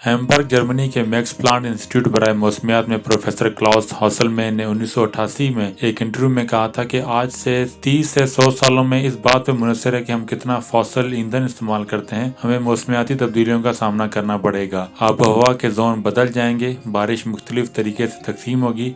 Hamburg Germany के max plant institute बराए मौसमियात में प्रोफेसर क्लाउस हॉसलमैन ने 1988 में एक इंटरव्यू में कहा था कि आज से 30 से 100 सालों में इस बात पर मुनहसर है कि हम कितना फॉसिल ईंधन इस्तेमाल करते हैं, हमें मौसमियाती तब्दीलियों का सामना करना पड़ेगा। आबोहवा के जोन बदल जाएंगे, बारिश मुख्तलिफ तरीके से तकसीम होगी,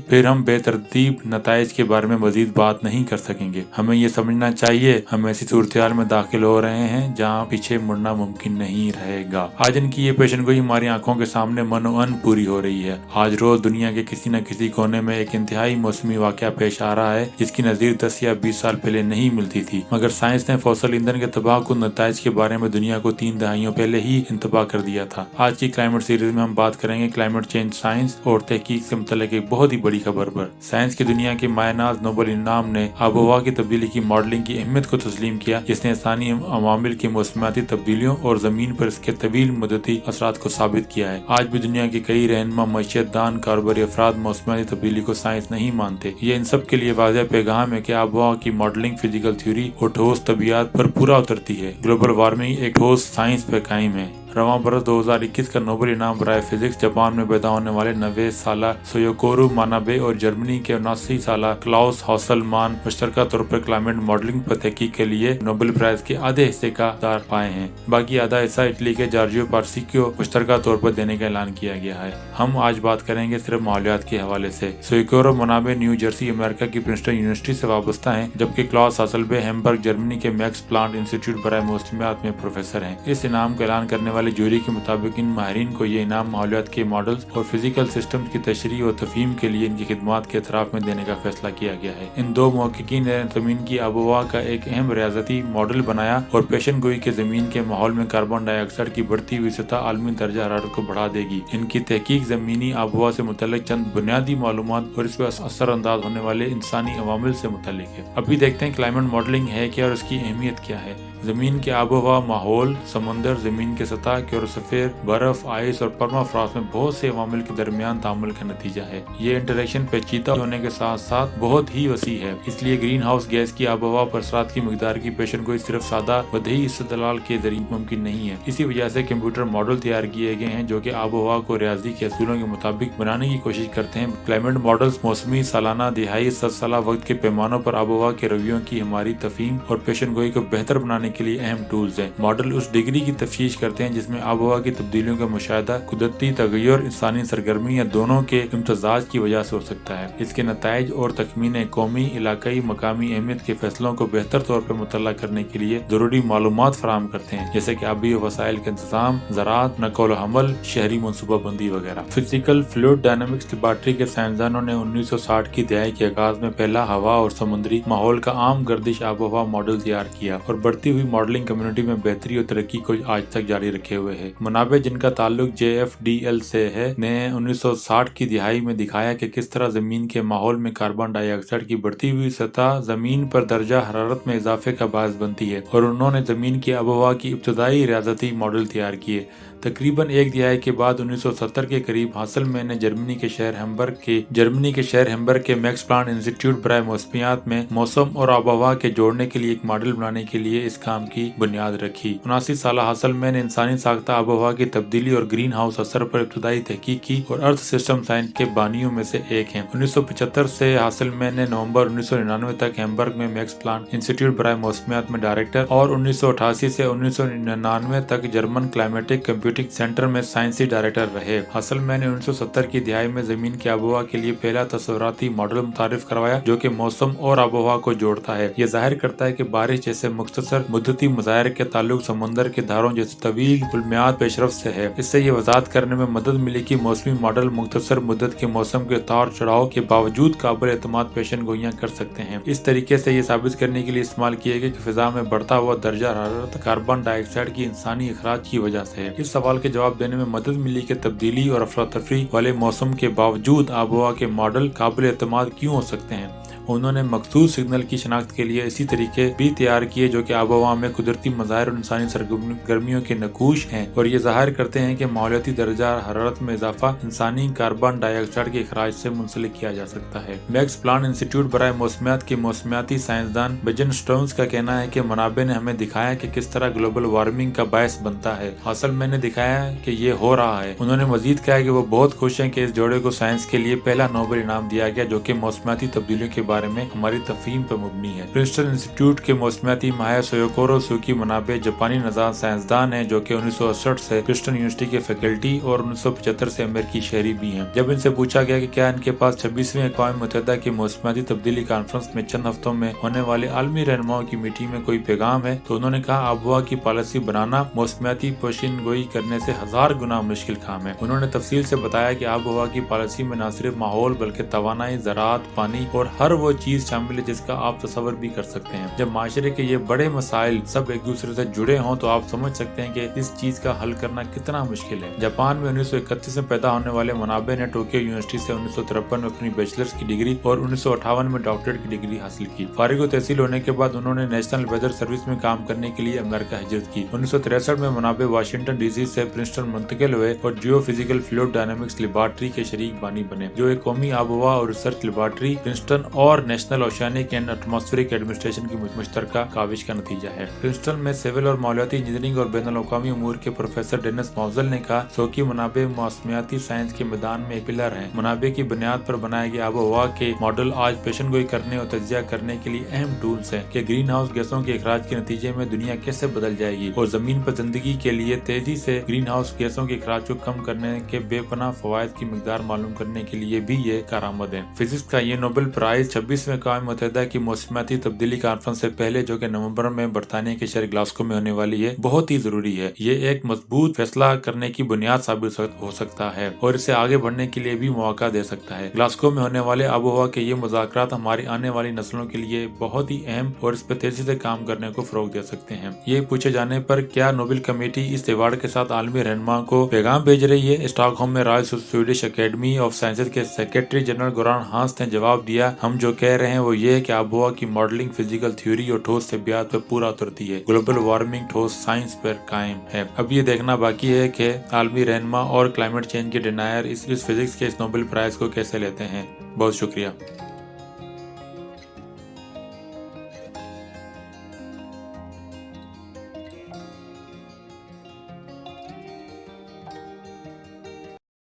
फिर हम बेतरतीब नताइज के बारे में मजीद बात नहीं कर सकेंगे। हमें ये समझना चाहिए हम ऐसी सूरत में दाखिल हो रहे हैं जहाँ पीछे मुड़ना मुमकिन नहीं रहेगा। आज इनकी ये पेशन गोई हमारी आंखों के सामने मनोअन पूरी हो रही है। आज रोज दुनिया के किसी न किसी कोने में एक इंतहाई मौसमी वाकया पेश आ रहा है जिसकी नजीर 10 या 20 साल पहले नहीं मिलती थी, मगर साइंस ने फॉसिल ईंधन के तबाहकुन नताइज के बारे में दुनिया को 3 दहाइयों पहले ही इंतबा कर दिया था। आज की क्लाइमेट सीरीज में हम बात करेंगे क्लाइमेट चेंज साइंस और तहकीक से मुतल्लिक एक बहुत ही बड़ी खबर पर। साइंस की दुनिया के मायनाज नोबेल इनाम ने आबोहवा की तब्दीली की मॉडलिंग की अहमियत को तस्लीम किया, जिसने इंसानी अवामिल की मौसमियाती तब्दीलियों और जमीन पर इसके तवील मुद्दती असरात को साबित किया है। आज भी दुनिया के कई रहनुमा मईशतदान कारोबारी अफराद मौसमियाती तब्दीली को साइंस नहीं मानते। ये इन सब के लिए वाज़ेह पैगाम है कि आबोहवा की मॉडलिंग फिजिकल थ्योरी और ठोस तबियत पर पूरा उतरती है। ग्लोबल वार्मिंग एक ठोस साइंस पर कायम है। रवां बरस 2021 का नोबेल इनाम बराए फिजिक्स जापान में पैदा होने वाले 90 साला सोयोकोरू मानाबे और जर्मनी के 79 साला क्लाउस हॉसलमान मुश्तरका तौर पर क्लाइमेट मॉडलिंग पर तहकीक के लिए नोबेल प्राइज के आधे हिस्से का हकदार पाए हैं। बाकी आधा हिस्सा इटली के जॉर्जियो पार्सिको को मुश्तरका तौर पर देने का ऐलान किया गया है। हम आज बात करेंगे सिर्फ माहौलियात के हवाले से। सोयोकोरू मानाबे न्यू जर्सी अमेरिका की प्रिंसटन यूनिवर्सिटी से वाबस्ता है, जबकि क्लाउस हॉसलबे हैम्बर्ग जर्मनी के मैक्स प्लांट इंस्टीट्यूट बराए मौसमियात में प्रोफेसर हैं। इस इनाम का ऐलान करने वाले जूरी के मुताबिक इन माहिरीन को ये इनाम माहौलियात के मॉडल्स और फिजिकल सिस्टम्स की तशरीह और तफहीम के लिए इनकी खिदमात के एतराफ में देने का फैसला किया गया है। इन दो मुहक्किकीन ने जमीन की आबोहवा का एक अहम रियाजती मॉडल बनाया और पेशन गोई के जमीन के माहौल में कार्बन डाइऑक्साइड की बढ़ती हुई सतह आलमी दर्जा हरारत को बढ़ा देगी। इनकी तहकीक जमीनी आबोहवा से मुतल्लिक चंद बुनियादी मालूमात और इस पर असरअंदाज होने वाले इंसानी अवामिल से मुतल्लिक है। अभी देखते हैं क्लाइमेट मॉडलिंग है क्या और इसकी अहमियत क्या है। जमीन के आबोहवा माहौल, समंदर, जमीन के सतह के और सफेद बर्फ, आइस और परमाफ्रॉस्ट में बहुत से अवामिल के दरमियान तामुल का नतीजा है। ये इंटरेक्शन पेचीदा होने के साथ साथ बहुत ही वसी है, इसलिए ग्रीन हाउस गैस की आबोहवा पर असरात की मिकदार की पेशन गोई सिर्फ सादा वदही इस्तदलाल के जरिए मुमकिन नहीं है। इसी वजह से कंप्यूटर मॉडल तैयार किए गए हैं जो कि आबोहवा को रियाजी के असूलों के मुताबिक बनाने की कोशिश करते हैं। क्लाइमेट मॉडल्स मौसमी, सालाना, दिहाई, 7 साला वक्त के पैमानों पर आबोहवा के रवैयों की हमारी तफहीम और पेशन गोई को बेहतर बनाने के लिए अहम टूल्स हैं। मॉडल उस डिग्री की तफ्तीश करते हैं जिसमें आबोहवा की तब्दीलियों का मुशाहिदा कुदरती तगय्युर, इंसानी सरगर्मी या दोनों के इम्तजाज की वजह से हो सकता है। इसके नताइज और तखमीने कौमी, इलाकाई, मकामी अहमियत के फैसलों को बेहतर तौर पर मुतल्ला करने के लिए जरूरी मालूमात फराहम करते हैं, जैसे कि आबी वसाइल का इंतजाम, ज़राअत, नक़ल हमल, शहरी मनसूबाबंदी वगैरह। फिजिकल फ्लूइड डायनामिक्स लेबॉरेटरी के साइंसदानों ने 1960 की दहाई के आगाज में पहला हवा और समुद्री माहौल का आम गर्दिश आबोहवा मॉडल तैयार किया और बढ़ती हुई मॉडलिंग कम्युनिटी में बेहतरी और तरक्की को आज तक जारी रखे हुए है। मुनाबे जिनका ताल्लुक JFDL से है ने 1960 की दिहाई में दिखाया कि किस तरह जमीन के माहौल में कार्बन डाइऑक्साइड की बढ़ती हुई सतह जमीन पर दर्जा हरारत में इजाफे का बायस बनती है, और उन्होंने जमीन की आबोहवा की इब्तदाई रियाजती मॉडल तैयार किए। तकरीबन एक दिहाई के बाद 1970 के करीब हॉसलमैन ने जर्मनी के शहर हैम्बर्ग के मैक्स प्लांट इंस्टीट्यूट बराए मौसमियात में मौसम और आबोहवा के जोड़ने के लिए एक मॉडल बनाने के लिए इस काम की बुनियाद रखी। 79 साला हॉसलमैन ने इंसानी साख्ता आबोहवा की तब्दीली और ग्रीन हाउस असर पर इब्तदाई तहकीक की और अर्थ सिस्टम साइंस के बानियों में से एक हैं। 1975 से हॉसलमैन ने नवंबर 1999 तक हैम्बर्ग में मैक्स प्लांट इंस्टीट्यूट बराए मौसमियात में डायरेक्टर और 1988 से 1999 तक जर्मन क्लाइमेटिक कंप्यूटिंग सेंटर में साइंसी डायरेक्टर रहे। हॉसलमैन ने 1970 की दिहाई में जमीन की आबोहवा के लिए पहला तस्वुराती मॉडल मुतारिफ करवाया जो कि मौसम और आबोहवा को जोड़ता है। यह जाहिर करता है कि बारिश जैसे मुख्तसर मुद्दती मुजाहिर के ताल्लुक समुंदर के धारों जैसे तवील उलमियात पेशरफ्त से है। इससे ये वजाहत करने में मदद मिली कि मौसमी मॉडल मुख्तसर मुद्दत के मौसम के उतार चढ़ाव के बावजूद काबिल एतमाद पेशन गोइयां कर सकते हैं। इस तरीके से ये साबित करने के लिए इस्तेमाल किए गए कि फिजा में बढ़ता हुआ दर्जा हरारत कार्बन डाइऑक्साइड की इंसानी अखराज की वजह से है। इस सवाल के जवाब देने में मदद मिली कि तब्दीली और अफरा तफरी वाले मौसम के बावजूद आबोहवा के मॉडल काबिल एतमाद क्यों हो सकते हैं। उन्होंने मखसूस सिग्नल की शनाख्त के लिए इसी तरीके भी तैयार किए जो कि आबोहवा में कुदरती मज़ाहिर और इंसानी सरगर्मियों के नकूश हैं और ये ज़ाहिर करते हैं कि माहौलियाती दर्जा हरारत में इजाफा इंसानी कार्बन डाइऑक्साइड के अखराज से मुंसलिक किया जा सकता है। मैक्स प्लांट इंस्टीट्यूट बराए मौसमियात के मौसमियाती साइंसदान बेजन स्टोन्स का कहना है कि मनाबे ने हमें दिखाया कि किस तरह ग्लोबल वार्मिंग का बायस बनता है। हासिल मैंने दिखाया कि ये हो रहा है। उन्होंने मजीद कहा कि वो बहुत खुश हैं कि इस जोड़े को साइंस के लिए पहला नोबेल इनाम दिया गया जो कि मौसमियाती तब्दीलियों के बारे में हमारी तफहीम पर मुबनी है। प्रिंसटन इंस्टीट्यूट के मौसमियाती माहिर सोयोकोरो सुकी मनाबे जापानी नजाम साइंसदान है जो कि 1968 से प्रिंसटन यूनिवर्सिटी के फैकल्टी और 1975 से अमेरिकी शहरी भी हैं। जब इनसे पूछा गया कि क्या इनके पास 26वीं अक़वाम मुत्तहिदा की मौसमियाती तब्दीली कॉन्फ्रेंस में चंद हफ्तों में होने वाले आलमी रहनुमाओं की मीटिंग में कोई पैगाम है, तो उन्होंने कहा आबोहवा की पॉलिसी बनाना मौसमियाती पेशिन गोई करने से 1000 गुना मुश्किल काम है। उन्होंने तफसील से बताया कि आबोहवा की पॉलिसी में न सिर्फ माहौल बल्कि तवानाई, ज़राअत, पानी और हर वो चीज शामिल है जिसका आप तस्वर भी कर सकते हैं। जब माशरे के ये बड़े मसाइल सब एक दूसरे से जुड़े हों तो आप समझ सकते हैं कि इस चीज का हल करना कितना मुश्किल है। जापान में 1931 में पैदा होने वाले मनाबे ने टोक्यो यूनिवर्सिटी से 1953 में अपनी बैचलर्स की डिग्री और 1958 में डॉक्टरेट की डिग्री हासिल की। फारिग तहसील होने के बाद उन्होंने नेशनल वेदर सर्विस में काम करने के लिए अमेरिका हिजरत की। 1963 में मनाबे वाशिंगटन डीसी से प्रिंसटन मुंतकिल हुए और जियो फिजिकल फ्लूइड डायनामिक्स लेबॉरेटरी के शरीक बानी बने, जो एक कौमी आबोहवा और रिसर्च लेबॉरेटरी प्रिंसटन और national oceanic and atmospheric administration की मुश्तरका काविश का नतीजा है। प्रिंसटन में सिविल और माहौलियाती इंजीनियरिंग और बैनुल अक़वामी उमूर के प्रोफेसर डेनिस मौजल ने कहा, सोकी मनाबे मौसमियाती साइंस के मैदान में एक पिलर है। मनाबे की बुनियाद पर बनाए गए आबोहवा के मॉडल आज पेशन गोई करने और तजिया करने के लिए अहम टूल्स हैं कि ग्रीन हाउस गैसों के अखराज के नतीजे में दुनिया कैसे बदल जाएगी और जमीन पर जिंदगी के लिए तेजी से ग्रीन हाउस गैसों के अखराज को कम करने के बेपनाह फवायद की मिकदार मालूम करने के लिए भी ये कारआमद है। फिजिक्स का ये नोबेल प्राइज 26वें अक़वाम मुत्तहिदा की मौसमियाती तब्दीली कॉन्फ्रेंस से पहले जो कि नवंबर में बरतानिया के शहर ग्लासगो में होने वाली है बहुत ही जरूरी है। ये एक मजबूत फैसला करने की बुनियाद साबित हो सकता है और इसे आगे बढ़ने के लिए भी मौका दे सकता है। ग्लासगो में होने वाले आबोहवा के ये मुज़ाकरात हमारी आने वाली नस्लों के लिए बहुत ही अहम और इस पर तेजी से काम करने को फरोग दे सकते हैं। ये पूछे जाने पर क्या नोबेल कमेटी इस अवार्ड के साथ आलमी रहनुमा को पैगाम भेज रही है, स्टॉकहोम में royal Swedish academy of sciences के सेक्रेटरी जनरल गोरान हांस ने जवाब दिया, हम जो कह रहे हैं वो ये है कि आबोहवा की मॉडलिंग फिजिकल थ्योरी और ठोस तबियत पर पूरा उतरती है। ग्लोबल वार्मिंग ठोस साइंस पर कायम है। अब ये देखना बाकी है कि आलमी रहनुमा और क्लाइमेट चेंज के डिनायर इस फिजिक्स के इस नोबेल प्राइज को कैसे लेते हैं। बहुत शुक्रिया।